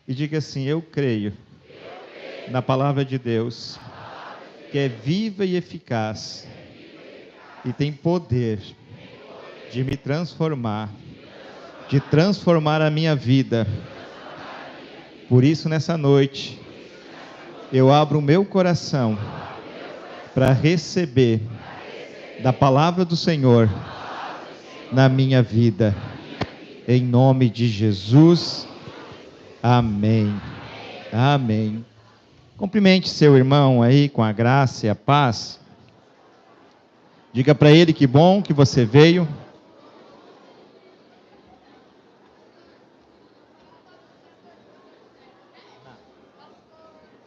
E diga assim: eu creio na palavra de Deus, que é viva e eficaz, e tem poder de me transformar, de transformar a minha vida. Por isso, nessa noite, eu abro o meu coração para receber da palavra do Senhor na minha vida. Em nome de Jesus. Amém. Amém. Cumprimente seu irmão aí com a graça e a paz. Diga para ele que bom que você veio.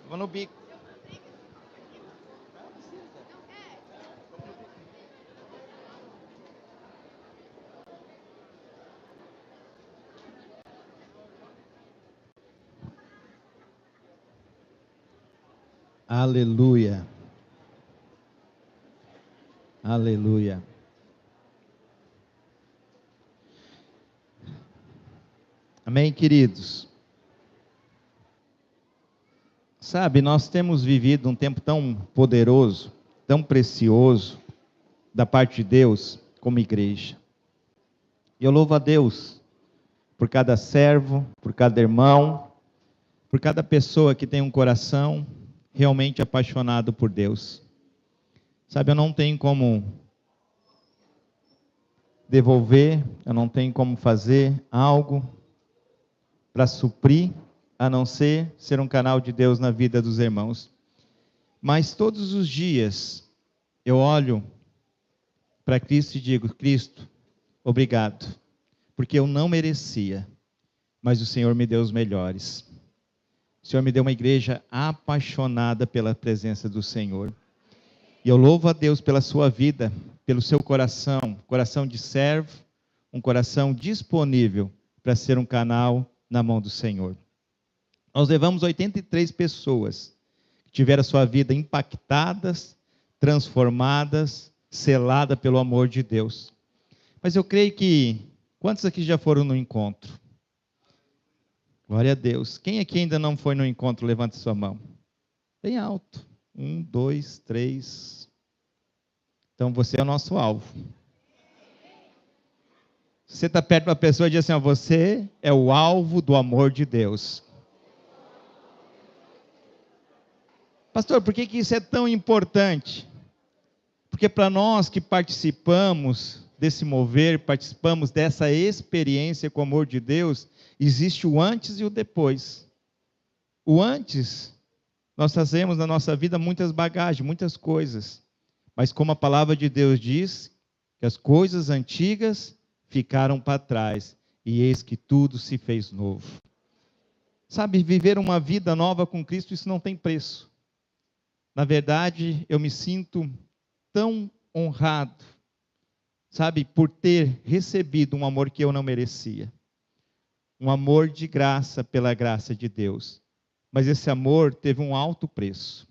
Vou no bico. Aleluia. Aleluia. Amém, queridos? Sabe, nós temos vivido um tempo tão poderoso, tão precioso, da parte de Deus, como igreja. E eu louvo a Deus por cada servo, por cada irmão, por cada pessoa que tem um coração realmente apaixonado por Deus. Sabe, eu não tenho como devolver, eu não tenho como fazer algo para suprir, a não ser um canal de Deus na vida dos irmãos. Mas todos os dias eu olho para Cristo e digo: Cristo, obrigado, porque eu não merecia, mas o Senhor me deu os melhores. O Senhor me deu uma igreja apaixonada pela presença do Senhor. E eu louvo a Deus pela sua vida, pelo seu coração, coração de servo, um coração disponível para ser um canal na mão do Senhor. Nós levamos 83 pessoas que tiveram a sua vida impactadas, transformadas, selada pelo amor de Deus. Mas eu creio que, quantos aqui já foram no encontro? Glória a Deus. Quem aqui ainda não foi no encontro, levante sua mão. Bem alto. 1, 2, 3. Então você é o nosso alvo. Você está perto de uma pessoa e diz assim: ó, você é o alvo do amor de Deus. Pastor, por que isso é tão importante? Porque para nós que participamos desse mover, participamos dessa experiência com o amor de Deus, existe o antes e o depois. O antes, nós trazemos na nossa vida muitas bagagens, muitas coisas. Mas como a palavra de Deus diz, que as coisas antigas ficaram para trás, e eis que tudo se fez novo. Sabe, viver uma vida nova com Cristo, isso não tem preço. Na verdade, eu me sinto tão honrado, sabe, por ter recebido um amor que eu não merecia. Um amor de graça pela graça de Deus. Mas esse amor teve um alto preço,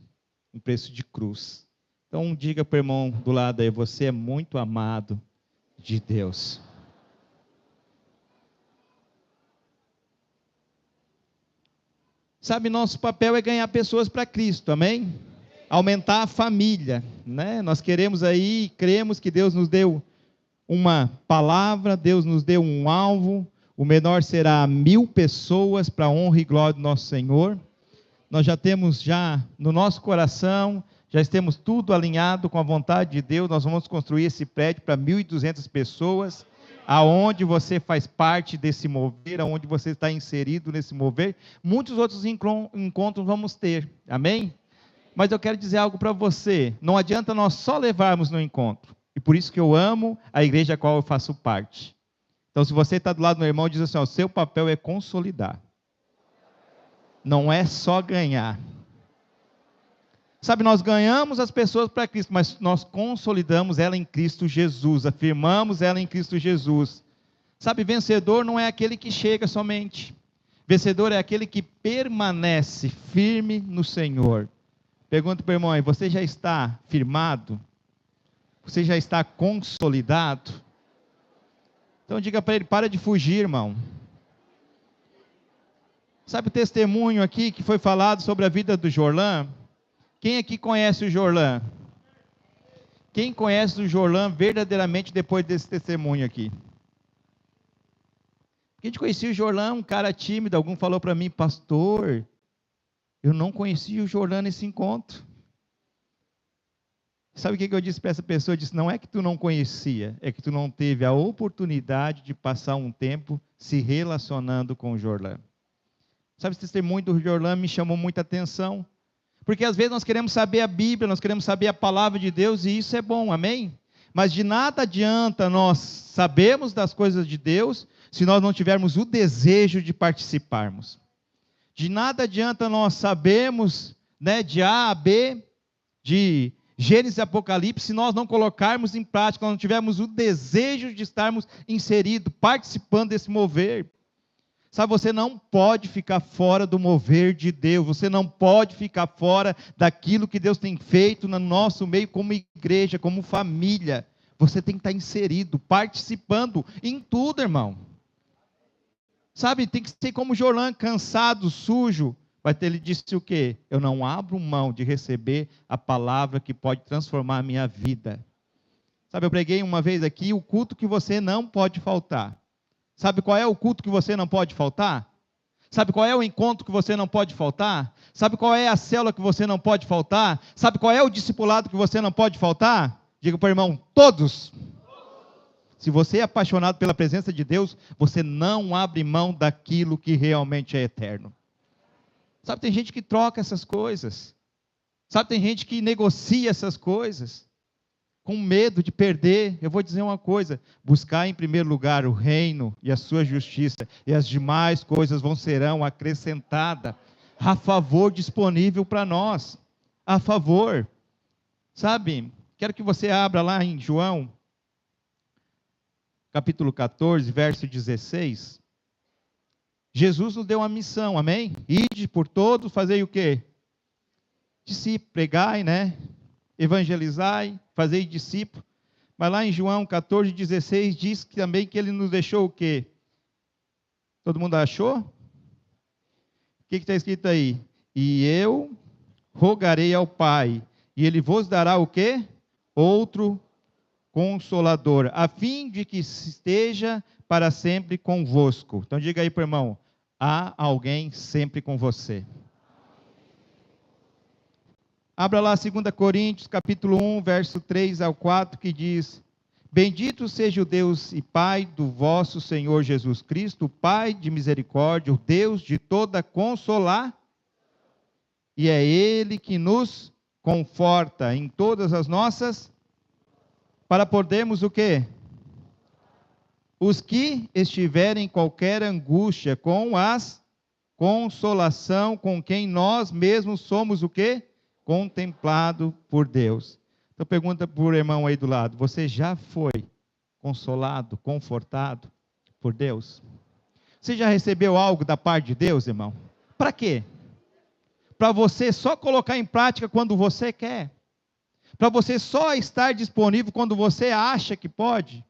um preço de cruz. Então diga para o irmão do lado aí: você é muito amado de Deus. Sabe, nosso papel é ganhar pessoas para Cristo, amém? Aumentar a família, né? Nós queremos aí, cremos que Deus nos deu uma palavra, Deus nos deu um alvo. O menor será 1000 pessoas para a honra e glória do nosso Senhor. Nós já temos no nosso coração, já temos tudo alinhado com a vontade de Deus. Nós vamos construir esse prédio para 1.200 pessoas, aonde você faz parte desse mover, aonde você está inserido nesse mover. Muitos outros encontros vamos ter, amém? Mas eu quero dizer algo para você: não adianta nós só levarmos no encontro. E por isso que eu amo a igreja a qual eu faço parte. Então, se você está do lado do meu irmão, diz assim: ó, o seu papel é consolidar. Não é só ganhar. Sabe, nós ganhamos as pessoas para Cristo, mas nós consolidamos ela em Cristo Jesus, afirmamos ela em Cristo Jesus. Sabe, vencedor não é aquele que chega somente. Vencedor é aquele que permanece firme no Senhor. Pergunta para o irmão aí: você já está firmado? Você já está consolidado? Então diga para ele: para de fugir, irmão. Sabe o testemunho aqui que foi falado sobre a vida do Jorlan? Quem aqui conhece o Jorlan? Quem conhece o Jorlan verdadeiramente depois desse testemunho aqui? A gente conhecia o Jorlan, um cara tímido. Algum falou para mim, pastor, eu não conhecia o Jorlan nesse encontro. Sabe o que eu disse para essa pessoa? Eu disse, não é que tu não conhecia, é que tu não teve a oportunidade de passar um tempo se relacionando com o Jorlan. Sabe, esse testemunho do Jorlan me chamou muita atenção. Porque às vezes nós queremos saber a Bíblia, nós queremos saber a palavra de Deus, e isso é bom, amém? Mas de nada adianta nós sabermos das coisas de Deus, se nós não tivermos o desejo de participarmos. De nada adianta nós sabermos, né, de A a B, de Gênesis e Apocalipse, se nós não colocarmos em prática, nós não tivermos o desejo de estarmos inseridos, participando desse mover. Sabe, você não pode ficar fora do mover de Deus, você não pode ficar fora daquilo que Deus tem feito no nosso meio como igreja, como família. Você tem que estar inserido, participando em tudo, irmão. Sabe, tem que ser como Jorlan, cansado, sujo. Ele disse o quê? Eu não abro mão de receber a palavra que pode transformar a minha vida. Sabe, eu preguei uma vez aqui, o culto que você não pode faltar. Sabe qual é o culto que você não pode faltar? Sabe qual é o encontro que você não pode faltar? Sabe qual é a célula que você não pode faltar? Sabe qual é o discipulado que você não pode faltar? Diga para o irmão, todos. Se você é apaixonado pela presença de Deus, você não abre mão daquilo que realmente é eterno. Sabe, tem gente que troca essas coisas. Sabe, tem gente que negocia essas coisas. Com medo de perder. Eu vou dizer uma coisa: buscar em primeiro lugar o reino e a sua justiça, e as demais coisas serão acrescentadas. A favor disponível para nós. A favor. Sabe, quero que você abra lá em João, capítulo 14, verso 16. Jesus nos deu uma missão, amém? Ide por todos, fazei o quê? Discípulo, pregai, né? Evangelizai, fazei discípulo. Mas lá em João 14, 16, diz que também que ele nos deixou o quê? Todo mundo achou? O que está escrito aí? E eu rogarei ao Pai, e Ele vos dará o quê? Outro Consolador, a fim de que esteja para sempre convosco. Então diga aí para o irmão, há alguém sempre com você. Abra lá 2 Coríntios, capítulo 1, verso 3 ao 4, que diz: Bendito seja o Deus e Pai do vosso Senhor Jesus Cristo, o Pai de misericórdia, o Deus de toda consolar, e é Ele que nos conforta em todas as nossas, para podermos o quê? Os que estiverem em qualquer angústia, com as consolação com quem nós mesmos somos o quê? Contemplado por Deus. Então pergunta para o irmão aí do lado, você já foi consolado, confortado por Deus? Você já recebeu algo da parte de Deus, irmão? Para quê? Para você só colocar em prática quando você quer? Para você só estar disponível quando você acha que pode?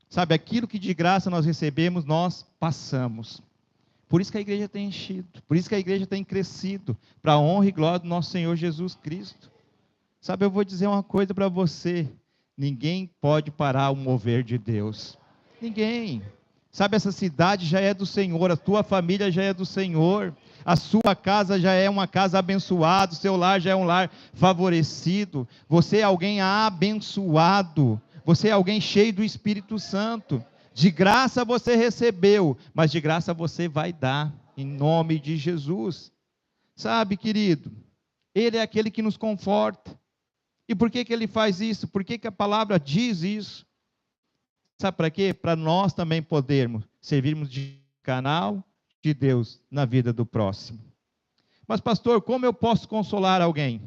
Sabe, aquilo que de graça nós recebemos, nós passamos. Por isso que a igreja tem enchido, por isso que a igreja tem crescido, para a honra e glória do nosso Senhor Jesus Cristo. Sabe, eu vou dizer uma coisa para você, ninguém pode parar o mover de Deus. Ninguém. Sabe, essa cidade já é do Senhor, a tua família já é do Senhor, a sua casa já é uma casa abençoada, o seu lar já é um lar favorecido, você é alguém abençoado, você é alguém cheio do Espírito Santo. De graça você recebeu, mas de graça você vai dar, em nome de Jesus. Sabe, querido, Ele é aquele que nos conforta. E por que Ele faz isso? Por que a palavra diz isso? Sabe para quê? Para nós também podermos servirmos de canal de Deus na vida do próximo. Mas pastor, como eu posso consolar alguém?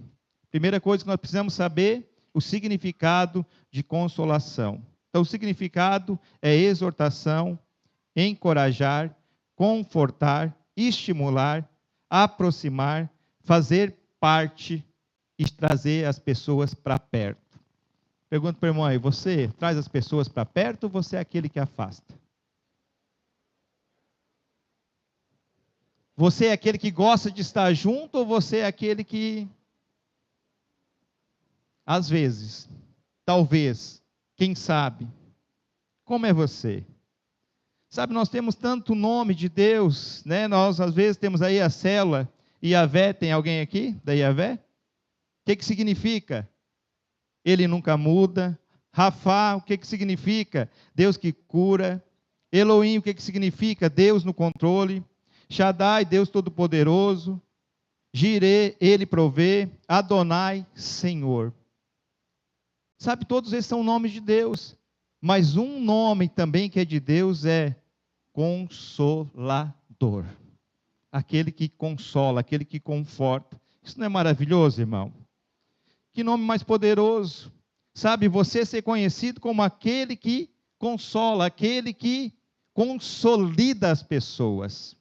Primeira coisa que nós precisamos saber, o significado de consolação. Então, o significado é exortação, encorajar, confortar, estimular, aproximar, fazer parte e trazer as pessoas para perto. Pergunto para o irmão aí, você traz as pessoas para perto ou você é aquele que afasta? Você é aquele que gosta de estar junto ou você é aquele que, às vezes, talvez, quem sabe, como é você? Sabe, nós temos tanto nome de Deus, né? Nós às vezes temos aí a célula Iavé, tem alguém aqui da Iavé? O que significa? Ele nunca muda. Rafá, o que significa? Deus que cura. Elohim, o que significa? Deus no controle. Shaddai, Deus Todo-Poderoso. Jireh, Ele provê. Adonai, Senhor. Sabe, todos esses são nomes de Deus. Mas um nome também que é de Deus é Consolador. Aquele que consola, aquele que conforta. Isso não é maravilhoso, irmão? Que nome mais poderoso. Sabe, você ser conhecido como aquele que consola, aquele que consolida as pessoas.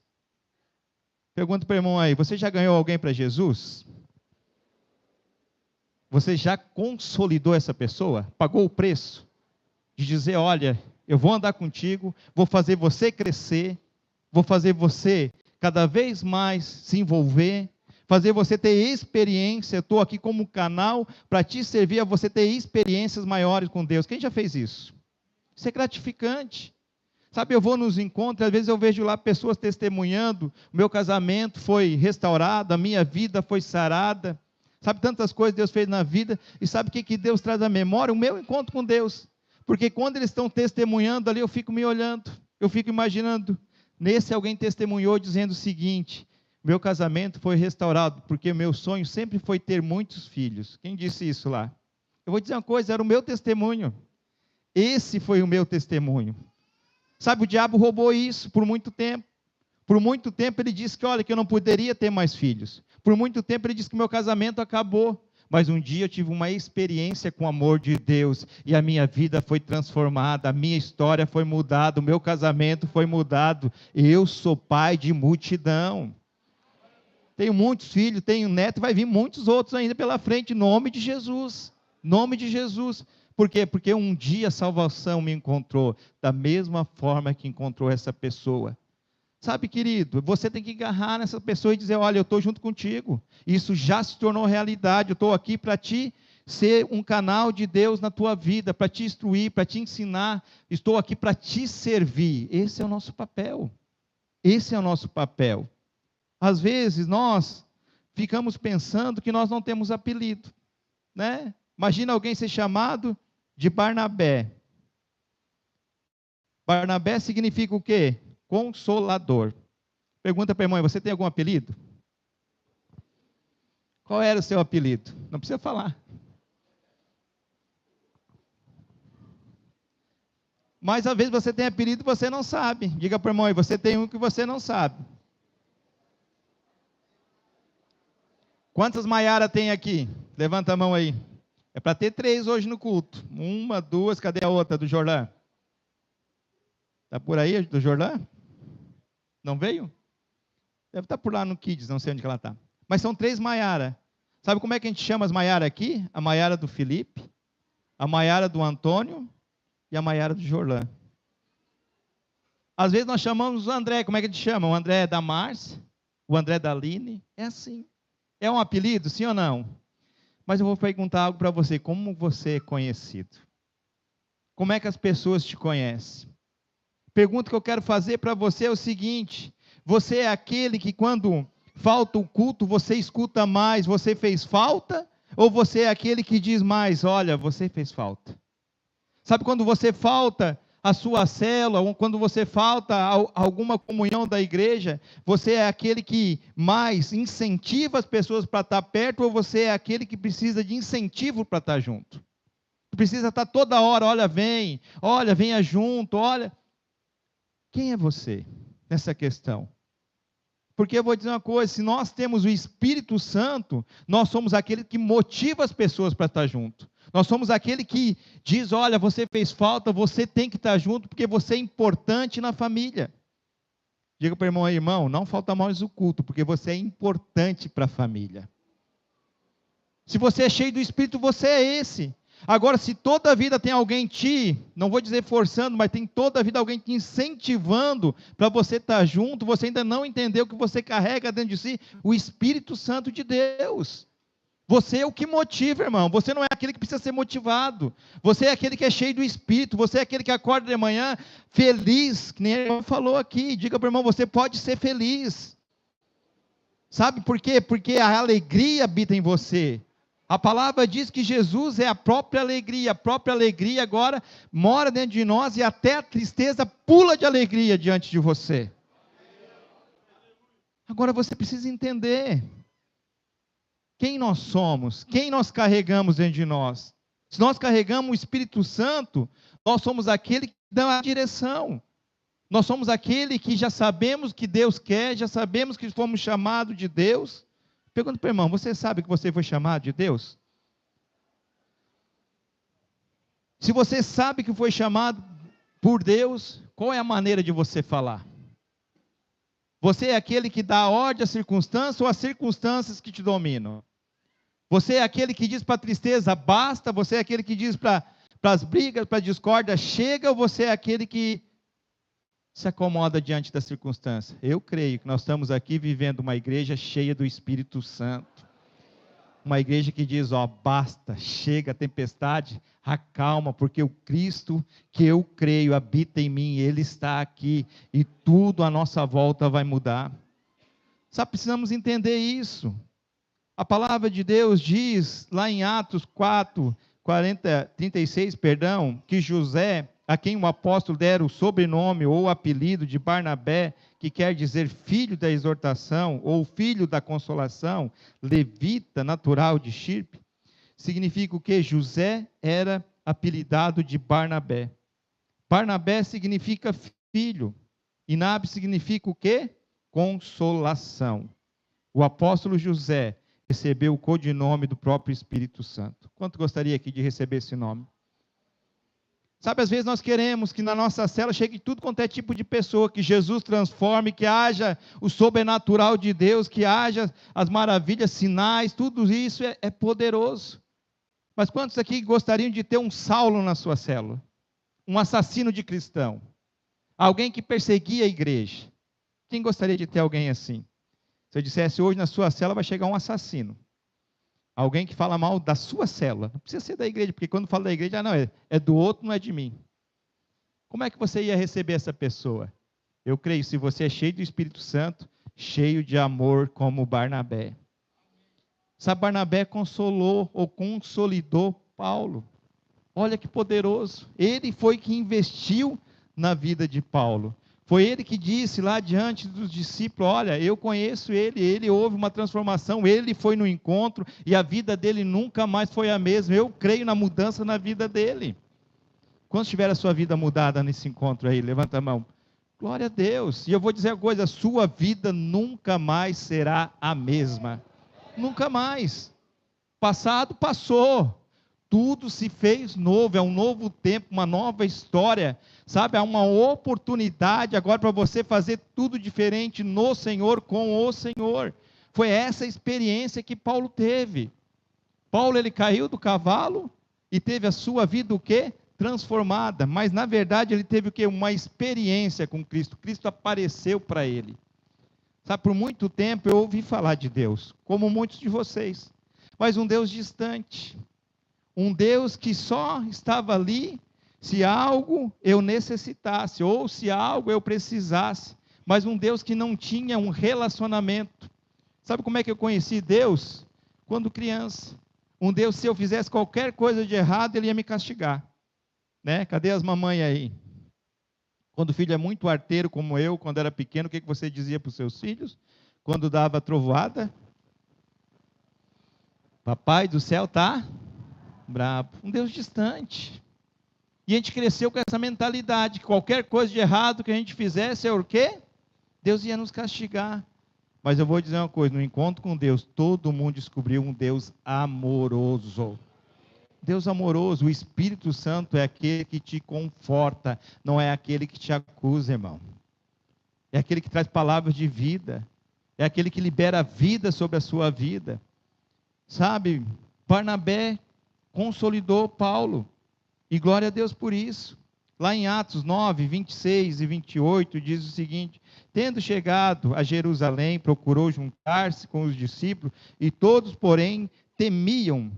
Pergunta para o irmão aí, você já ganhou alguém para Jesus? Você já consolidou essa pessoa? Pagou o preço? De dizer, olha, eu vou andar contigo, vou fazer você crescer, vou fazer você cada vez mais se envolver, fazer você ter experiência, eu estou aqui como canal para te servir, a você ter experiências maiores com Deus. Quem já fez isso? Isso é gratificante. Sabe, eu vou nos encontros, às vezes eu vejo lá pessoas testemunhando, o meu casamento foi restaurado, a minha vida foi sarada, sabe, tantas coisas Deus fez na vida, e sabe o que Deus traz à memória? O meu encontro com Deus. Porque quando eles estão testemunhando ali, eu fico me olhando, eu fico imaginando. Nesse alguém testemunhou dizendo o seguinte: meu casamento foi restaurado, porque meu sonho sempre foi ter muitos filhos. Quem disse isso lá? Eu vou dizer uma coisa, era o meu testemunho. Esse foi o meu testemunho. Sabe, o diabo roubou isso por muito tempo. Por muito tempo ele disse que, olha, que eu não poderia ter mais filhos. Por muito tempo ele disse que meu casamento acabou. Mas um dia eu tive uma experiência com o amor de Deus, e a minha vida foi transformada, a minha história foi mudada, o meu casamento foi mudado, eu sou pai de multidão. Tenho muitos filhos, tenho neto, vai vir muitos outros ainda pela frente, em nome de Jesus. Nome de Jesus. Por quê? Porque um dia a salvação me encontrou, da mesma forma que encontrou essa pessoa. Sabe, querido, você tem que agarrar nessa pessoa e dizer, olha, eu estou junto contigo. Isso já se tornou realidade, eu estou aqui para ti ser um canal de Deus na tua vida, para te instruir, para te ensinar, estou aqui para te servir. Esse é o nosso papel. Esse é o nosso papel. Às vezes nós ficamos pensando que nós não temos apelido, né? Imagina alguém ser chamado de Barnabé. Barnabé significa o quê? Consolador. Pergunta para a irmã, você tem algum apelido? Qual era o seu apelido? Não precisa falar. Mas às vezes você tem apelido e você não sabe. Diga para a irmã, você tem um que você não sabe. Quantas Maiara tem aqui? Levanta a mão aí. É para ter 3 hoje no culto. 1, 2, cadê a outra do Jordão? Está por aí do Jordão? Não veio? Deve estar por lá no Kids, não sei onde que ela está. Mas são 3 Maiara. Sabe como é que a gente chama as Maiara aqui? A Maiara do Felipe, a Maiara do Antônio e a Maiara do Jorlã. Às vezes nós chamamos o André, como é que a gente chama? O André da Márcia, o André da Aline. É assim. É um apelido, sim ou não? Mas eu vou perguntar algo para você. Como você é conhecido? Como é que as pessoas te conhecem? Pergunta que eu quero fazer para você é o seguinte: você é aquele que quando falta o culto, você escuta mais, você fez falta? Ou você é aquele que diz mais, olha, você fez falta? Sabe quando você falta a sua célula, ou quando você falta alguma comunhão da igreja, você é aquele que mais incentiva as pessoas para estar perto, ou você é aquele que precisa de incentivo para estar junto? Precisa estar toda hora, olha, venha junto, olha. Quem é você nessa questão? Porque eu vou dizer uma coisa, se nós temos o Espírito Santo, nós somos aquele que motiva as pessoas para estar junto. Nós somos aquele que diz, olha, você fez falta, você tem que estar junto, porque você é importante na família. Diga para o irmão aí, irmão, não falta mais o culto, porque você é importante para a família. Se você é cheio do Espírito, você é esse. Agora, se toda a vida tem alguém não vou dizer forçando, mas tem toda a vida alguém te incentivando para você estar junto, você ainda não entendeu que você carrega dentro de si o Espírito Santo de Deus. Você é o que motiva, irmão. Você não é aquele que precisa ser motivado. Você é aquele que é cheio do Espírito. Você é aquele que acorda de manhã feliz, que nem ele falou aqui. Diga para o irmão, você pode ser feliz. Sabe por quê? Porque a alegria habita em você. A palavra diz que Jesus é a própria alegria. A própria alegria agora mora dentro de nós e até a tristeza pula de alegria diante de você. Agora você precisa entender quem nós somos, quem nós carregamos dentro de nós. Se nós carregamos o Espírito Santo, nós somos aquele que dá a direção. Nós somos aquele que já sabemos que Deus quer, já sabemos que fomos chamados de Deus. Pergunta para o irmão, você sabe que você foi chamado de Deus? Se você sabe que foi chamado por Deus, qual é a maneira de você falar? Você é aquele que dá ordem às circunstâncias ou às circunstâncias que te dominam? Você é aquele que diz para a tristeza, basta? Você é aquele que diz para as brigas, para a discórdia, chega? Ou você é aquele que se acomoda diante da circunstância? Eu creio que nós estamos aqui vivendo uma igreja cheia do Espírito Santo. Uma igreja que diz, basta, chega a tempestade, acalma, porque o Cristo que eu creio habita em mim, Ele está aqui, e tudo à nossa volta vai mudar. Sabe, precisamos entender isso. A palavra de Deus diz, lá em Atos 36, que José, a quem o apóstolo dera o sobrenome ou o apelido de Barnabé, que quer dizer filho da exortação, ou filho da consolação, levita, natural de Chipre, significa o quê? José era apelidado de Barnabé. Barnabé significa filho, e Nab significa o quê? Consolação. O apóstolo José recebeu o codinome do próprio Espírito Santo. Quanto gostaria aqui de receber esse nome? Sabe, às vezes nós queremos que na nossa cela chegue tudo quanto é tipo de pessoa, que Jesus transforme, que haja o sobrenatural de Deus, que haja as maravilhas, sinais, tudo isso é poderoso. Mas quantos aqui gostariam de ter um Saulo na sua célula? Um assassino de cristão? Alguém que perseguia a igreja? Quem gostaria de ter alguém assim? Se eu dissesse hoje na sua célula vai chegar um assassino. Alguém que fala mal da sua célula. Não precisa ser da igreja, porque quando fala da igreja, não, é do outro, não é de mim. Como é que você ia receber essa pessoa? Eu creio, se você é cheio do Espírito Santo, cheio de amor como Barnabé. Sabe, Barnabé consolou ou consolidou Paulo. Olha que poderoso. Ele foi que investiu na vida de Paulo. Foi ele que disse lá diante dos discípulos, olha, eu conheço ele houve uma transformação, ele foi no encontro, e a vida dele nunca mais foi a mesma, eu creio na mudança na vida dele. Quantos tiveram a sua vida mudada nesse encontro aí? Levanta a mão. Glória a Deus. E eu vou dizer uma coisa, a sua vida nunca mais será a mesma. Nunca mais. Passado, passou. Tudo se fez novo, é um novo tempo, uma nova história, sabe, há uma oportunidade agora para você fazer tudo diferente no Senhor, com o Senhor. Foi essa experiência que Paulo teve. Paulo, ele caiu do cavalo e teve a sua vida o quê? Transformada, mas na verdade ele teve o quê? Uma experiência com Cristo. Cristo apareceu para ele. Sabe, por muito tempo eu ouvi falar de Deus, como muitos de vocês, mas um Deus distante. Um Deus que só estava ali se algo eu necessitasse, ou se algo eu precisasse, mas um Deus que não tinha um relacionamento. Sabe como é que eu conheci Deus? Quando criança. Um Deus, se eu fizesse qualquer coisa de errado, Ele ia me castigar. Né? Cadê as mamães aí? Quando o filho é muito arteiro como eu, quando era pequeno, o que você dizia para os seus filhos? Quando dava trovoada? Papai do céu está brabo, um Deus distante. E a gente cresceu com essa mentalidade, que qualquer coisa de errado que a gente fizesse, é o quê? Deus ia nos castigar. Mas eu vou dizer uma coisa, no encontro com Deus, todo mundo descobriu um Deus amoroso. Deus amoroso, o Espírito Santo é aquele que te conforta, não é aquele que te acusa, irmão. É aquele que traz palavras de vida, é aquele que libera a vida sobre a sua vida. Sabe, Barnabé consolidou Paulo. E glória a Deus por isso. Lá em Atos 9, 26 e 28, diz o seguinte: tendo chegado a Jerusalém, procurou juntar-se com os discípulos, e todos, porém, temiam,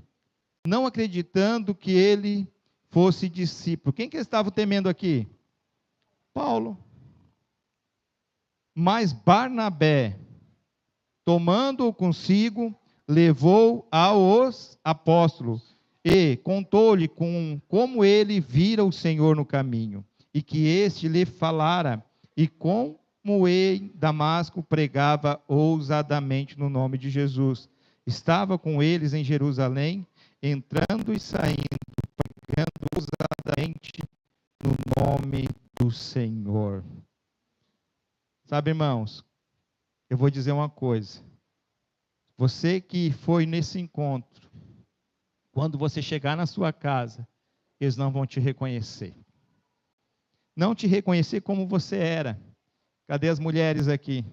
não acreditando que ele fosse discípulo. Quem que eles estavam temendo aqui? Paulo. Mas Barnabé, tomando-o consigo, levou aos apóstolos e contou-lhe como ele vira o Senhor no caminho, e que este lhe falara, e como em Damasco pregava ousadamente no nome de Jesus. Estava com eles em Jerusalém, entrando e saindo, pregando ousadamente no nome do Senhor. Sabe, irmãos, eu vou dizer uma coisa. Você que foi nesse encontro, quando você chegar na sua casa, eles não vão te reconhecer. Não te reconhecer como você era. Cadê as mulheres aqui?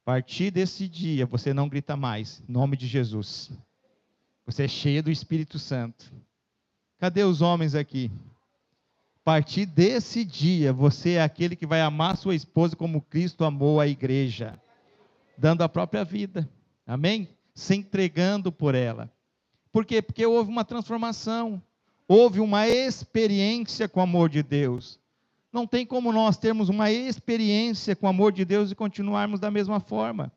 A partir desse dia, você não grita mais, em nome de Jesus. Você é cheia do Espírito Santo. Cadê os homens aqui? A partir desse dia, você é aquele que vai amar sua esposa como Cristo amou a igreja, dando a própria vida. Amém? Se entregando por ela. Por quê? Porque houve uma transformação, houve uma experiência com o amor de Deus. Não tem como nós termos uma experiência com o amor de Deus e continuarmos da mesma forma.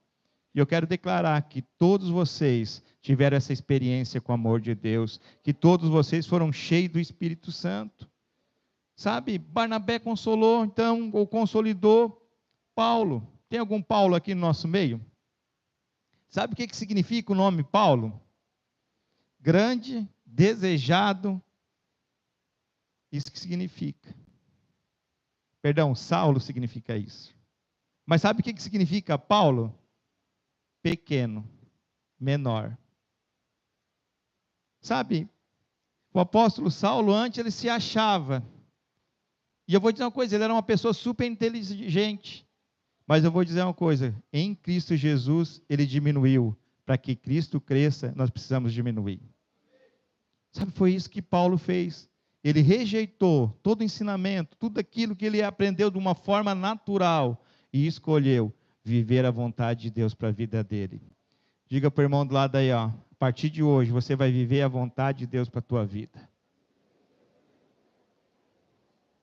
E eu quero declarar que todos vocês tiveram essa experiência com o amor de Deus, que todos vocês foram cheios do Espírito Santo. Sabe, Barnabé consolou, então, ou consolidou Paulo. Tem algum Paulo aqui no nosso meio? Sabe o que significa o nome Paulo? Grande, desejado, isso que significa. Perdão, Saulo significa isso. Mas sabe o que significa Paulo? Pequeno, menor. Sabe, o apóstolo Saulo, antes ele se achava. E eu vou dizer uma coisa, ele era uma pessoa super inteligente. Mas eu vou dizer uma coisa, em Cristo Jesus ele diminuiu. Para que Cristo cresça, nós precisamos diminuir. Sabe, foi isso que Paulo fez. Ele rejeitou todo o ensinamento, tudo aquilo que ele aprendeu de uma forma natural e escolheu viver a vontade de Deus para a vida dele. Diga para o irmão do lado aí, ó, a partir de hoje você vai viver a vontade de Deus para a tua vida.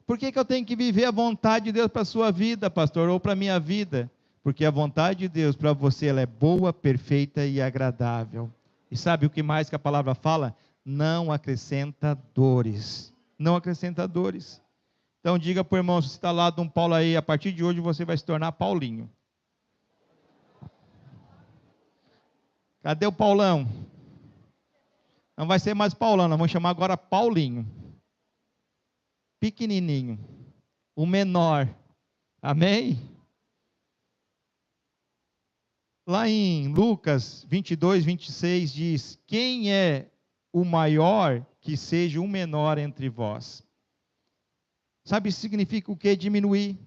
Por que eu tenho que viver a vontade de Deus para a sua vida, pastor, ou para a minha vida? Porque a vontade de Deus para você ela é boa, perfeita e agradável. E sabe o que mais que a palavra fala? Não acrescenta dores. Não acrescenta dores. Então diga para o irmão, se você está lá de um Paulo aí, a partir de hoje você vai se tornar Paulinho. Cadê o Paulão? Não vai ser mais Paulão, nós vamos chamar agora Paulinho. Pequenininho. O menor. Amém? Lá em Lucas 22, 26 diz, quem é o maior que seja o menor entre vós? Sabe, isso significa o quê? Diminuir.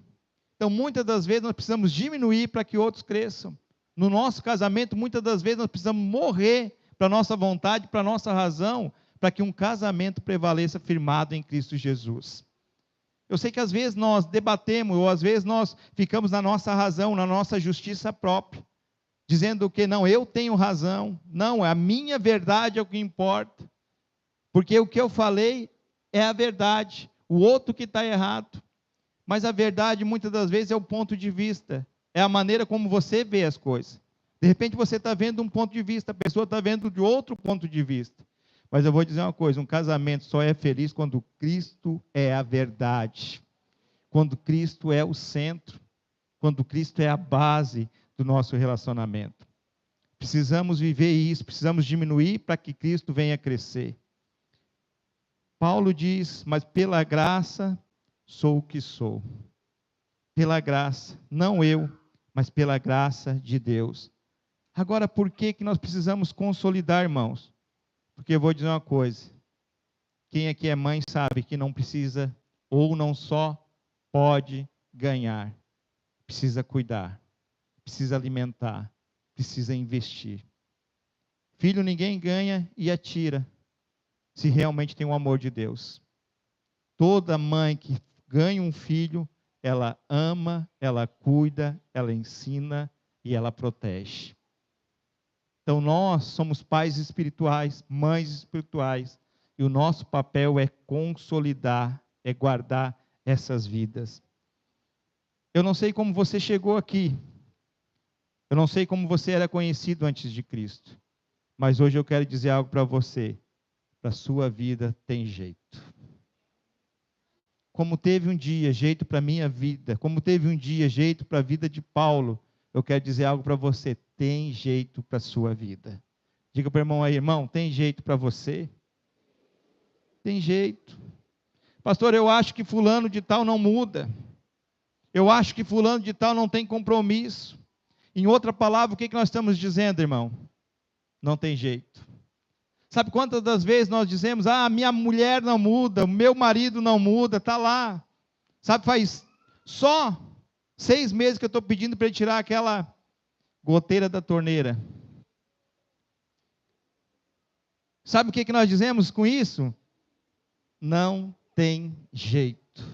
Então, muitas das vezes nós precisamos diminuir para que outros cresçam. No nosso casamento, muitas das vezes nós precisamos morrer para a nossa vontade, para a nossa razão, para que um casamento prevaleça firmado em Cristo Jesus. Eu sei que às vezes nós debatemos, ou às vezes nós ficamos na nossa razão, na nossa justiça própria, dizendo que não, eu tenho razão, não, a minha verdade é o que importa, porque o que eu falei é a verdade, o outro que está errado. Mas a verdade, muitas das vezes, é o ponto de vista, é a maneira como você vê as coisas. De repente você está vendo um ponto de vista, a pessoa está vendo de outro ponto de vista. Mas eu vou dizer uma coisa, um casamento só é feliz quando Cristo é a verdade, quando Cristo é o centro, quando Cristo é a base do nosso relacionamento. Precisamos viver isso, precisamos diminuir para que Cristo venha crescer. Paulo diz, mas pela graça sou o que sou. Pela graça, não eu, mas pela graça de Deus. Agora, por que nós precisamos consolidar, irmãos? Porque eu vou dizer uma coisa, quem aqui é mãe sabe que não precisa, ou não só pode ganhar, precisa cuidar, precisa alimentar, precisa investir. Filho ninguém ganha e atira. se realmente tem o amor de Deus. Toda mãe que ganha um filho, ela ama, ela cuida, ela ensina e ela protege. Então nós somos pais espirituais, mães espirituais, e o nosso papel é consolidar, é guardar essas vidas. Eu não sei como você chegou aqui, eu não sei como você era conhecido antes de Cristo, mas hoje eu quero dizer algo para você: para a sua vida tem jeito. Como teve um dia jeito para a minha vida, como teve um dia jeito para a vida de Paulo, eu quero dizer algo para você: tem jeito para a sua vida. Diga para o irmão aí: irmão, tem jeito para você? Tem jeito. Pastor, eu acho que fulano de tal não muda. Eu acho que fulano de tal não tem compromisso. Em outra palavra, o que nós estamos dizendo, irmão? Não tem jeito. Sabe quantas das vezes nós dizemos: ah, minha mulher não muda, o meu marido não muda, está lá. Sabe, faz só 6 meses que eu estou pedindo para ele tirar aquela goteira da torneira. Sabe o que nós dizemos com isso? Não tem jeito.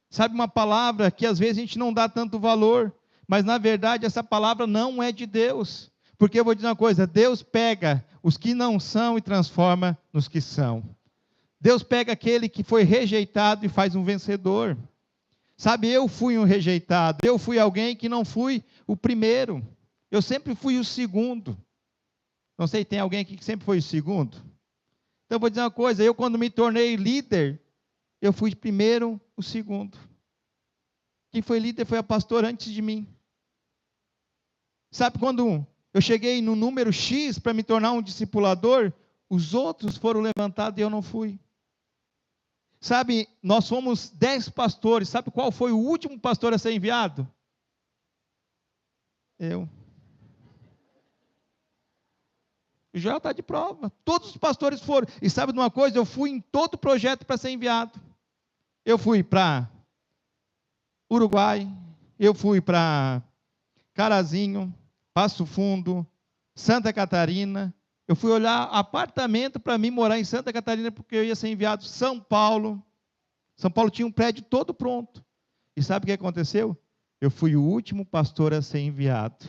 Sabe uma palavra que às vezes a gente não dá tanto valor, mas na verdade essa palavra não é de Deus. Porque eu vou dizer uma coisa: Deus pega os que não são e transforma nos que são. Deus pega aquele que foi rejeitado e faz um vencedor. Sabe, eu fui um rejeitado, eu fui alguém que não fui o primeiro. Eu sempre fui o segundo. Não sei, tem alguém aqui que sempre foi o segundo? Então eu vou dizer uma coisa: eu quando me tornei líder, eu fui primeiro o segundo. Quem foi líder foi a pastora antes de mim. Sabe, quando eu cheguei no número X para me tornar um discipulador, os outros foram levantados e eu não fui. Sabe, nós fomos 10 pastores. Sabe qual foi o último pastor a ser enviado? Eu. O Joel está de prova. Todos os pastores foram. E sabe de uma coisa? Eu fui em todo projeto para ser enviado. Eu fui para Uruguai, eu fui para Carazinho, Passo Fundo, Santa Catarina. Eu fui olhar apartamento para mim morar em Santa Catarina, porque eu ia ser enviado. São Paulo. São Paulo tinha um prédio todo pronto. E sabe o que aconteceu? Eu fui o último pastor a ser enviado.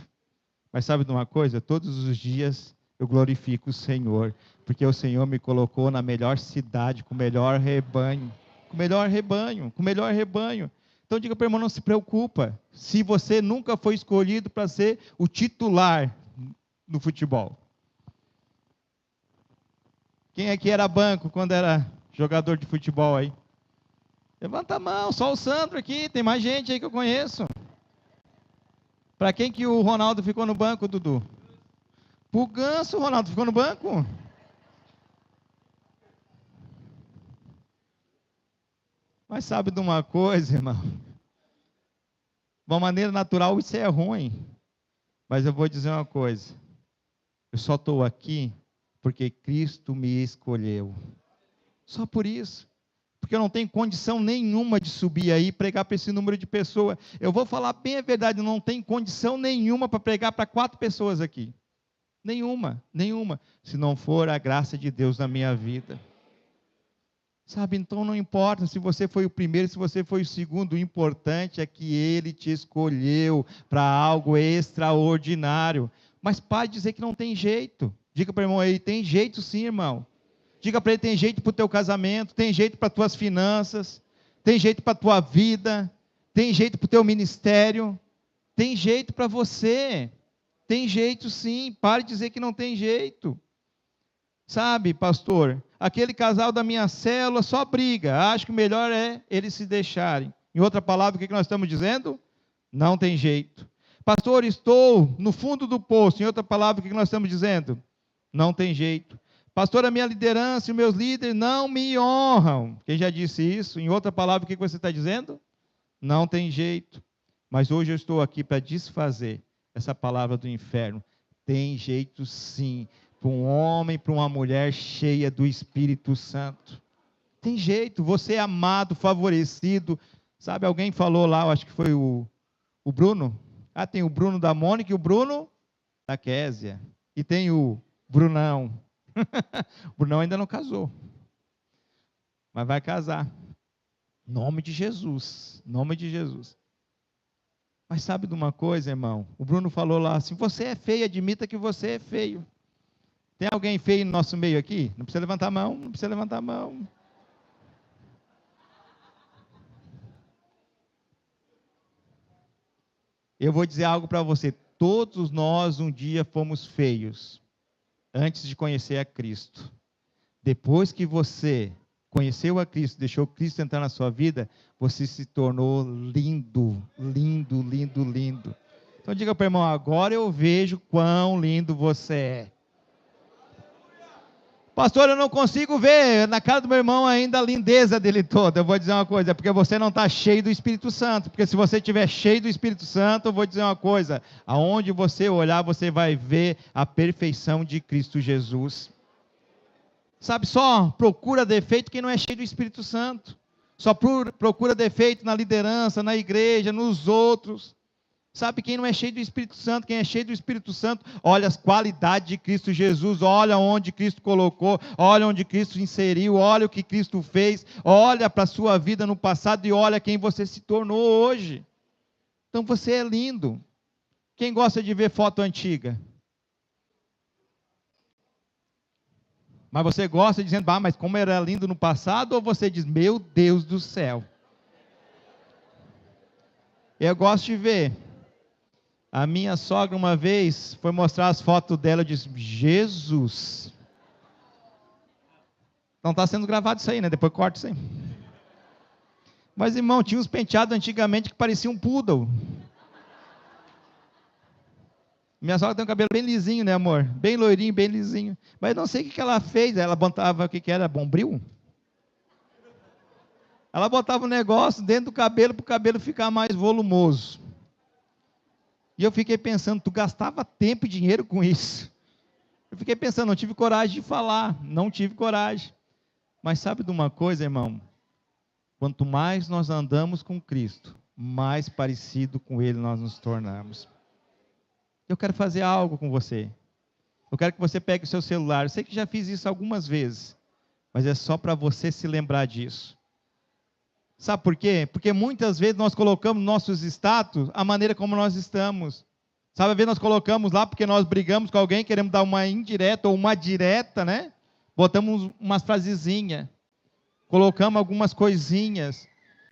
Mas sabe de uma coisa? Todos os dias eu glorifico o Senhor, porque o Senhor me colocou na melhor cidade, com o melhor rebanho. Com o melhor rebanho, com o melhor rebanho. Então diga para o irmão: não se preocupa, se você nunca foi escolhido para ser o titular no futebol. Quem aqui era banco quando era jogador de futebol aí? Levanta a mão, só o Sandro aqui, tem mais gente aí que eu conheço. Para quem que o Ronaldo ficou no banco, Dudu? Pro Ganso, o Ronaldo ficou no banco? Mas sabe de uma coisa, irmão? De uma maneira natural isso é ruim. Mas eu vou dizer uma coisa: eu só estou aqui porque Cristo me escolheu. Só por isso. Porque eu não tenho condição nenhuma de subir aí e pregar para esse número de pessoas. Eu vou falar bem a verdade: eu não tenho condição nenhuma para pregar para 4 pessoas aqui. Nenhuma, nenhuma. Se não for a graça de Deus na minha vida. Sabe, então não importa se você foi o primeiro, se você foi o segundo, o importante é que Ele te escolheu para algo extraordinário. Mas pare de dizer que não tem jeito. Diga para o irmão aí: tem jeito sim, irmão. Diga para ele: tem jeito para o teu casamento, tem jeito para as tuas finanças, tem jeito para a tua vida, tem jeito para o teu ministério, tem jeito para você. Tem jeito sim, pare de dizer que não tem jeito. Sabe, pastor, aquele casal da minha célula só briga, acho que o melhor é eles se deixarem. Em outra palavra, o que nós estamos dizendo? Não tem jeito. Pastor, estou no fundo do poço. Em outra palavra, o que nós estamos dizendo? Não tem jeito. Pastor, a minha liderança e os meus líderes não me honram. Quem já disse isso? Em outra palavra, o que você está dizendo? Não tem jeito. Mas hoje eu estou aqui para desfazer essa palavra do inferno. Tem jeito sim. Para um homem, para uma mulher cheia do Espírito Santo. Tem jeito, você é amado, favorecido. Sabe, alguém falou lá, eu acho que foi o Bruno. Ah, tem o Bruno da Mônica e o Bruno da Késia. E tem o Brunão. O Brunão ainda não casou, mas vai casar. Nome de Jesus, nome de Jesus. Mas sabe de uma coisa, irmão? O Bruno falou lá assim, você é feio, admita que você é feio. Tem alguém feio no nosso meio aqui? Não precisa levantar a mão, não precisa levantar a mão. Eu vou dizer algo para você, todos nós um dia fomos feios, antes de conhecer a Cristo. Depois que você conheceu a Cristo, deixou Cristo entrar na sua vida, você se tornou lindo, lindo, lindo, lindo. Então diga para o irmão, agora eu vejo quão lindo você é. Pastor, eu não consigo ver na cara do meu irmão ainda a lindeza dele toda. Eu vou dizer uma coisa, é porque você não está cheio do Espírito Santo. Porque se você estiver cheio do Espírito Santo, eu vou dizer uma coisa, aonde você olhar, você vai ver a perfeição de Cristo Jesus. Sabe, só procura defeito quem não é cheio do Espírito Santo. Só procura defeito na liderança, na igreja, nos outros. Sabe, quem não é cheio do Espírito Santo, quem é cheio do Espírito Santo, olha as qualidades de Cristo Jesus, olha onde Cristo colocou, olha onde Cristo inseriu, olha o que Cristo fez, olha para a sua vida no passado e olha quem você se tornou hoje. Então você é lindo. Quem gosta de ver foto antiga? Mas você gosta dizendo, mas como era lindo no passado, ou você diz, meu Deus do céu. Eu gosto de ver. A minha sogra uma vez foi mostrar as fotos dela, eu disse, Jesus. Não está sendo gravado isso aí, né? Depois corta isso aí. Mas irmão, tinha uns penteados antigamente que parecia um poodle. Minha sogra tem um cabelo bem lisinho, né, amor? Bem loirinho, bem lisinho. Mas eu não sei o que ela fez. Ela botava, o que era? Bombril? Ela botava um negócio dentro do cabelo para o cabelo ficar mais volumoso. E eu fiquei pensando, tu gastava tempo e dinheiro com isso. Eu fiquei pensando, não tive coragem de falar. Não tive coragem. Mas sabe de uma coisa, irmão? Quanto mais nós andamos com Cristo, mais parecido com Ele nós nos tornamos. Eu quero fazer algo com você. Eu quero que você pegue o seu celular. Eu sei que já fiz isso algumas vezes, mas é só para você se lembrar disso. Sabe por quê? Porque muitas vezes nós colocamos nossos status a maneira como nós estamos. Sabe, às vezes nós colocamos lá porque nós brigamos com alguém, queremos dar uma indireta ou uma direta, né? Botamos umas frasezinhas, colocamos algumas coisinhas.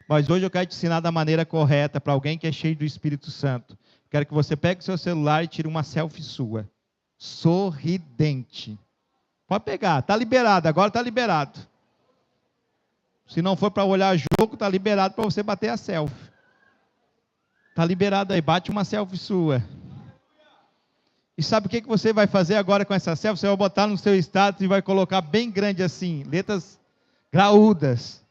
Mas hoje eu quero te ensinar da maneira correta para alguém que é cheio do Espírito Santo. Quero que você pegue o seu celular e tire uma selfie sua. Sorridente. Pode pegar, está liberado, agora está liberado. Se não for para olhar jogo, está liberado para você bater a selfie. Está liberado aí, bate uma selfie sua. E sabe o que você vai fazer agora com essa selfie? Você vai botar no seu status e vai colocar bem grande assim, letras graúdas.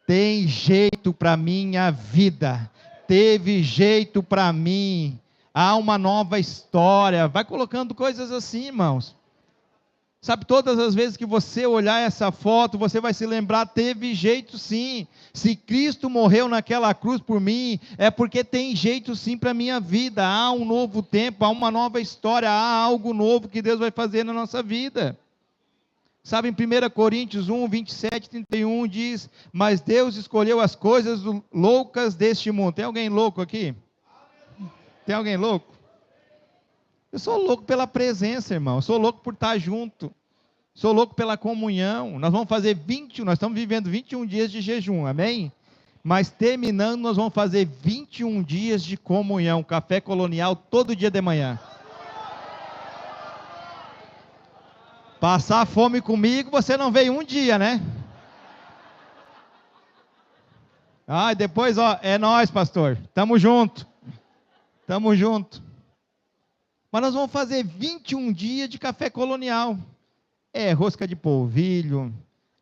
Tem jeito para minha vida. Teve jeito para mim. Há uma nova história. Vai colocando coisas assim, irmãos. Sabe, todas as vezes que você olhar essa foto, você vai se lembrar, teve jeito sim. Se Cristo morreu naquela cruz por mim, é porque tem jeito sim para a minha vida. Há um novo tempo, há uma nova história, há algo novo que Deus vai fazer na nossa vida. Sabe, em 1 Coríntios 1, 27, 31 diz, mas Deus escolheu as coisas loucas deste mundo. Tem alguém louco aqui? Tem alguém louco? Eu sou louco pela presença, irmão. Eu sou louco por estar junto. Sou louco pela comunhão. Nós vamos fazer nós estamos vivendo 21 dias de jejum, amém? Mas terminando, nós vamos fazer 21 dias de comunhão, café colonial todo dia de manhã. Passar fome comigo, você não veio um dia, né? Ah, e depois, é nós, pastor. Tamo junto. Tamo junto. Mas nós vamos fazer 21 dias de café colonial. É rosca de polvilho,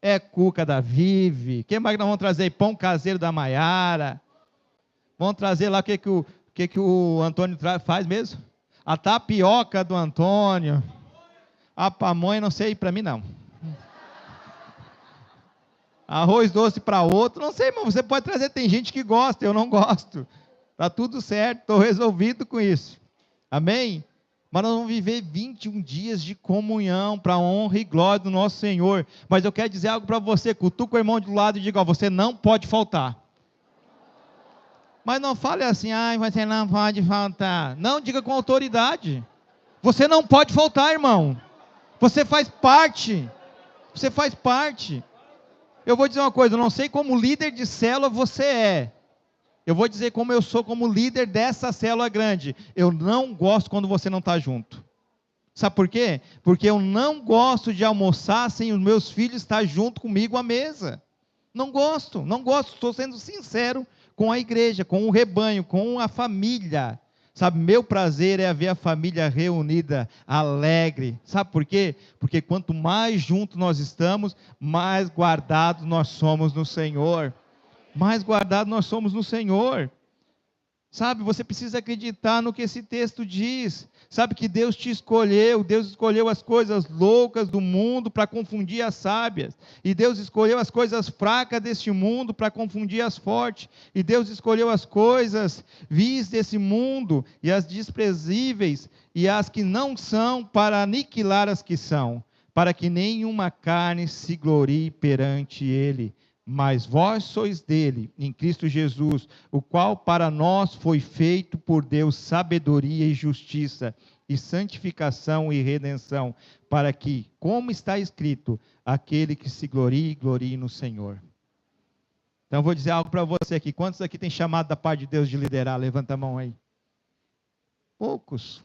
é cuca da Vive. Quem mais nós vamos trazer? Pão caseiro da Maiara. Vamos trazer lá o que o Antônio faz mesmo? A tapioca do Antônio. A pamonha, não sei, para mim não. Arroz doce para outro, não sei, mas você pode trazer, tem gente que gosta, eu não gosto. Está tudo certo, estou resolvido com isso. Amém? Mas nós vamos viver 21 dias de comunhão para a honra e glória do nosso Senhor. Mas eu quero dizer algo para você, cutuca o irmão do lado e diga, ó, você não pode faltar. Mas não fale assim, ai, você não pode faltar. Não, diga com autoridade. Você não pode faltar, irmão. Você faz parte. Você faz parte. Eu vou dizer uma coisa, eu não sei como líder de célula você é. Eu vou dizer como eu sou como líder dessa célula grande. Eu não gosto quando você não está junto. Sabe por quê? Porque eu não gosto de almoçar sem os meus filhos estar junto comigo à mesa. Não gosto, estou sendo sincero com a igreja, com o rebanho, com a família. Sabe, meu prazer é ver a família reunida, alegre. Sabe por quê? Porque quanto mais juntos nós estamos, mais guardados nós somos no Senhor. Mais guardados nós somos no Senhor. Sabe, você precisa acreditar no que esse texto diz. Sabe que Deus te escolheu, Deus escolheu as coisas loucas do mundo para confundir as sábias. E Deus escolheu as coisas fracas deste mundo para confundir as fortes. E Deus escolheu as coisas vis desse mundo e as desprezíveis e as que não são para aniquilar as que são, para que nenhuma carne se glorie perante Ele. Mas vós sois dele, em Cristo Jesus, o qual para nós foi feito por Deus sabedoria e justiça, e santificação e redenção, para que, como está escrito, aquele que se glorie, glorie no Senhor. Então eu vou dizer algo para você aqui. Quantos aqui tem chamado da parte de Deus de liderar? Levanta a mão aí. Poucos.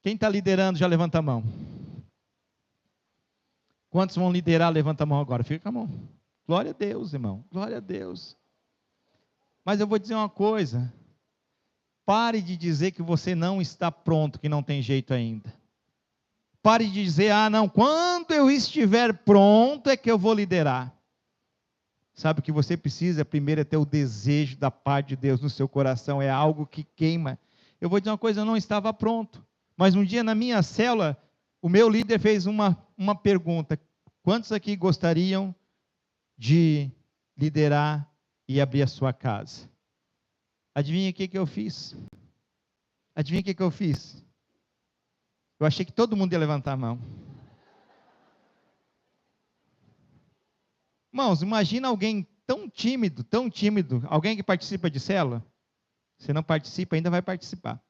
Quem está liderando já levanta a mão. Quantos vão liderar? Levanta a mão agora. Fica com a mão. Glória a Deus, irmão. Glória a Deus. Mas eu vou dizer uma coisa. Pare de dizer que você não está pronto, que não tem jeito ainda. Pare de dizer, não, quando eu estiver pronto é que eu vou liderar. Sabe o que você precisa? Primeiro é ter o desejo da parte de Deus no seu coração. É algo que queima. Eu vou dizer uma coisa, eu não estava pronto. Mas um dia na minha célula, o meu líder fez uma pergunta. Quantos aqui gostariam de liderar e abrir a sua casa? Adivinha o que eu fiz? Adivinha o que eu fiz? Eu achei que todo mundo ia levantar a mão. Irmãos, imagina alguém tão tímido, alguém que participa de célula. Se não participa, ainda vai participar.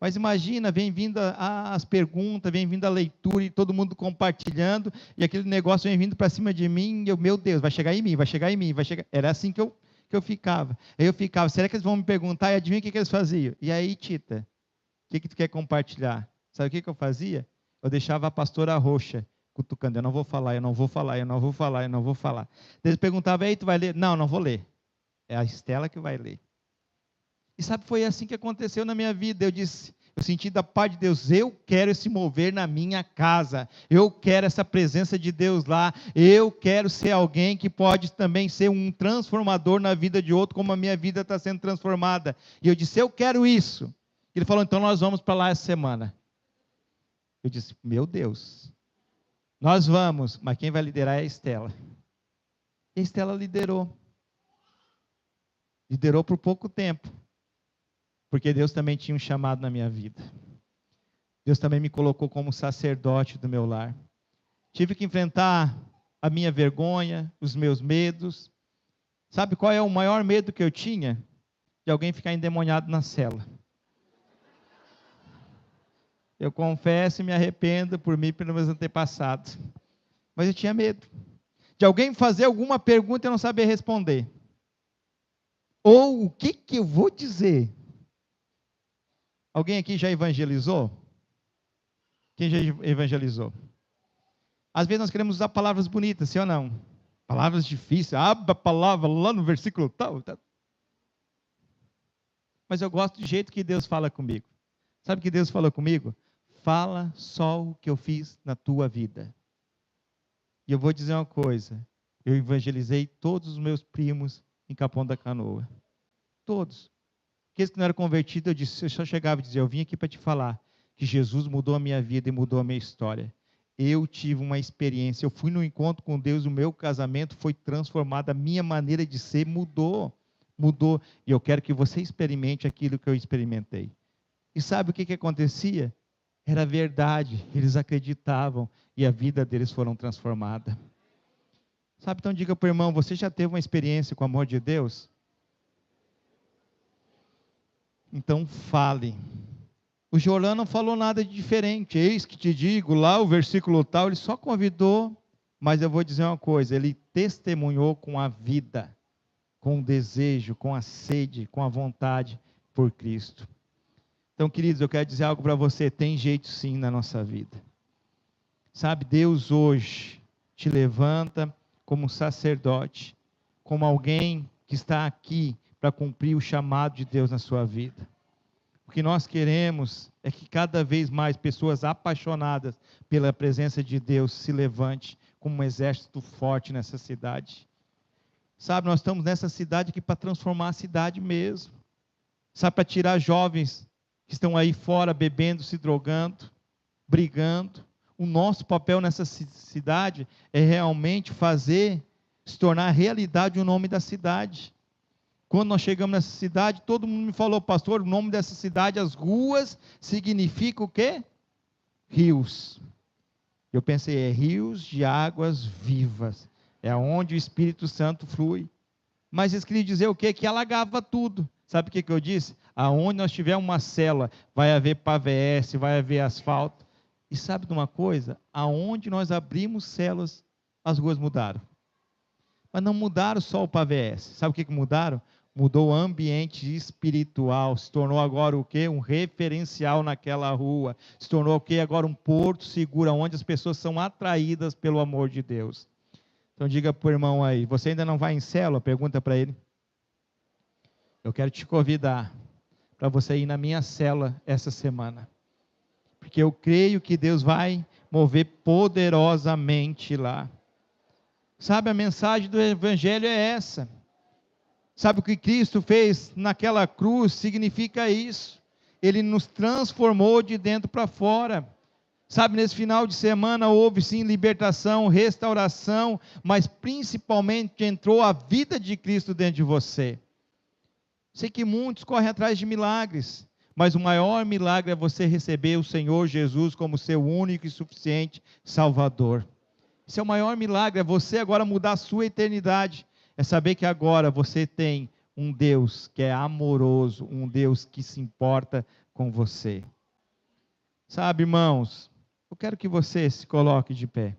Mas imagina, vem vindo as perguntas, vem vindo a leitura e todo mundo compartilhando, e aquele negócio vem vindo para cima de mim, e eu, meu Deus, vai chegar em mim, vai chegar em mim, vai chegar. Era assim que eu ficava. Aí eu ficava, será que eles vão me perguntar? E adivinha o que eles faziam? E aí, Tita, o que tu quer compartilhar? Sabe o que eu fazia? Eu deixava a pastora roxa cutucando, eu não vou falar, eu não vou falar, eu não vou falar, eu não vou falar. Eles perguntavam, aí tu vai ler? Não, não vou ler. É a Estela que vai ler. E sabe, foi assim que aconteceu na minha vida. Eu senti da parte de Deus, eu quero esse mover na minha casa, eu quero essa presença de Deus lá, eu quero ser alguém que pode também ser um transformador na vida de outro, como a minha vida está sendo transformada. E eu disse, eu quero isso. Ele falou, então nós vamos para lá essa semana. Eu disse, meu Deus, nós vamos, mas quem vai liderar é a Estela. E a Estela liderou por pouco tempo. Porque Deus também tinha um chamado na minha vida. Deus também me colocou como sacerdote do meu lar. Tive que enfrentar a minha vergonha, os meus medos. Sabe qual é o maior medo que eu tinha? De alguém ficar endemoniado na cela. Eu confesso e me arrependo por mim e pelos meus antepassados. Mas eu tinha medo. De alguém fazer alguma pergunta e eu não saber responder. Ou o que eu vou dizer? Alguém aqui já evangelizou? Quem já evangelizou? Às vezes nós queremos usar palavras bonitas, sim ou não? Palavras difíceis. Abra a palavra lá no versículo tal. Mas eu gosto do jeito que Deus fala comigo. Sabe o que Deus falou comigo? Fala só o que eu fiz na tua vida. E eu vou dizer uma coisa. Eu evangelizei todos os meus primos em Capão da Canoa. Todos. Aqueles que não eram convertidos, eu só chegava e dizia, eu vim aqui para te falar que Jesus mudou a minha vida e mudou a minha história. Eu tive uma experiência, eu fui no encontro com Deus, o meu casamento foi transformado, a minha maneira de ser mudou. E eu quero que você experimente aquilo que eu experimentei. E sabe o que acontecia? Era verdade, eles acreditavam e a vida deles foram transformada. Sabe, então diga para o irmão, você já teve uma experiência com o amor de Deus? Então fale. O Jorã não falou nada de diferente. Eis que te digo, lá o versículo tal, ele só convidou, mas eu vou dizer uma coisa, ele testemunhou com a vida, com o desejo, com a sede, com a vontade por Cristo. Então, queridos, eu quero dizer algo para você, tem jeito sim na nossa vida. Sabe, Deus hoje te levanta como sacerdote, como alguém que está aqui para cumprir o chamado de Deus na sua vida. O que nós queremos é que cada vez mais pessoas apaixonadas pela presença de Deus se levante como um exército forte nessa cidade. Sabe, nós estamos nessa cidade aqui para transformar a cidade mesmo. Sabe, para tirar jovens que estão aí fora bebendo, se drogando, brigando. O nosso papel nessa cidade é realmente fazer se tornar realidade o nome da cidade. Quando nós chegamos nessa cidade, todo mundo me falou, pastor, o nome dessa cidade, as ruas, significa o quê? Rios. Eu pensei, é rios de águas vivas. É onde o Espírito Santo flui. Mas eles queriam dizer o quê? Que alagava tudo. Sabe o que eu disse? Aonde nós tivermos uma célula, vai haver pavés, vai haver asfalto. E sabe de uma coisa? Aonde nós abrimos células, as ruas mudaram. Mas não mudaram só o pavés. Sabe o que mudaram? Mudou o ambiente espiritual, se tornou agora o quê? Um referencial naquela rua, se tornou o quê? Agora um porto seguro, onde as pessoas são atraídas pelo amor de Deus. Então diga para o irmão aí, você ainda não vai em célula? Pergunta para ele. Eu quero te convidar para você ir na minha célula essa semana, porque eu creio que Deus vai mover poderosamente lá. Sabe, a mensagem do Evangelho é essa. Sabe o que Cristo fez naquela cruz? Significa isso. Ele nos transformou de dentro para fora. Sabe, nesse final de semana houve sim libertação, restauração, mas principalmente entrou a vida de Cristo dentro de você. Sei que muitos correm atrás de milagres, mas o maior milagre é você receber o Senhor Jesus como seu único e suficiente Salvador. Esse é o maior milagre, é você agora mudar a sua eternidade. É saber que agora você tem um Deus que é amoroso, um Deus que se importa com você. Sabe, irmãos, eu quero que você se coloque de pé.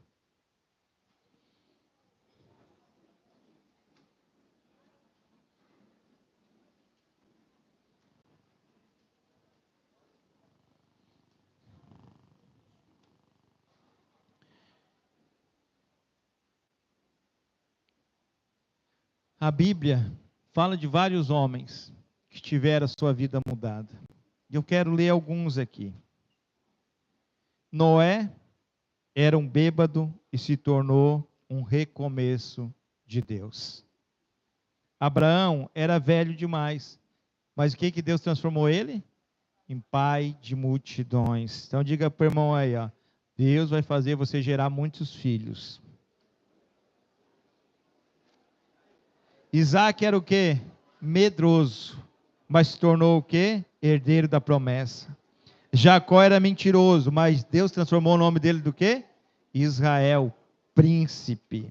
A Bíblia fala de vários homens que tiveram a sua vida mudada. Eu quero ler alguns aqui. Noé era um bêbado e se tornou um recomeço de Deus. Abraão era velho demais, mas o que Deus transformou ele? Em pai de multidões. Então diga para o irmão aí, ó, Deus vai fazer você gerar muitos filhos. Isaac era o quê? Medroso, mas se tornou o quê? Herdeiro da promessa. Jacó era mentiroso, mas Deus transformou o nome dele do quê? Israel, príncipe.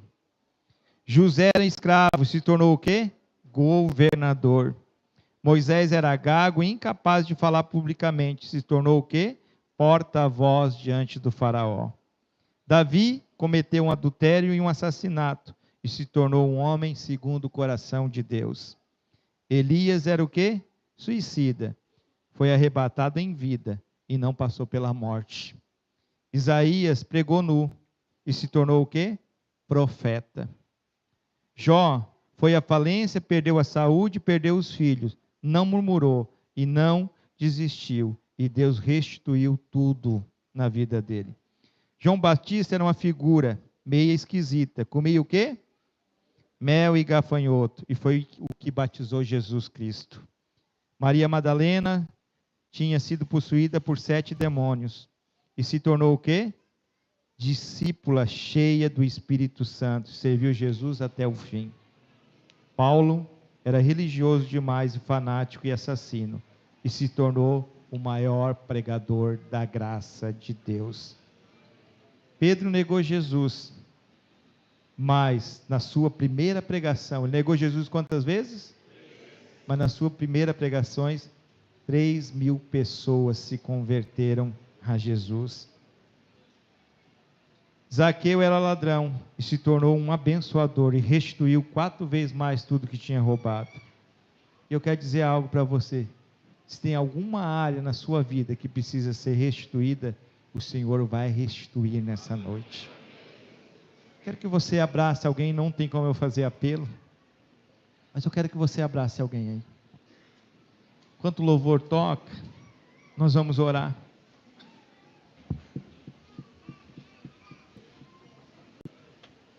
José era escravo, se tornou o quê? Governador. Moisés era gago e incapaz de falar publicamente, se tornou o quê? Porta-voz diante do faraó. Davi cometeu um adultério e um assassinato, e se tornou um homem segundo o coração de Deus. Elias era o quê? Suicida. Foi arrebatado em vida e não passou pela morte. Isaías pregou nu e se tornou o quê? Profeta. Jó foi à falência, perdeu a saúde, perdeu os filhos, não murmurou e não desistiu, e Deus restituiu tudo na vida dele. João Batista era uma figura meio esquisita, comia o quê? Mel e gafanhoto, e foi o que batizou Jesus Cristo. Maria Madalena tinha sido possuída por 7 demônios, e se tornou o quê? Discípula cheia do Espírito Santo, serviu Jesus até o fim. Paulo era religioso demais, fanático e assassino, e se tornou o maior pregador da graça de Deus. Pedro negou Jesus, mas na sua primeira pregação, ele negou Jesus quantas vezes? Mas na sua primeira pregação, 3.000 pessoas se converteram a Jesus. Zaqueu era ladrão e se tornou um abençoador e restituiu 4 vezes mais tudo que tinha roubado. E eu quero dizer algo para você: se tem alguma área na sua vida que precisa ser restituída, o Senhor vai restituir nessa noite. Quero que você abrace alguém, não tem como eu fazer apelo, mas eu quero que você abrace alguém aí. Enquanto o louvor toca, nós vamos orar.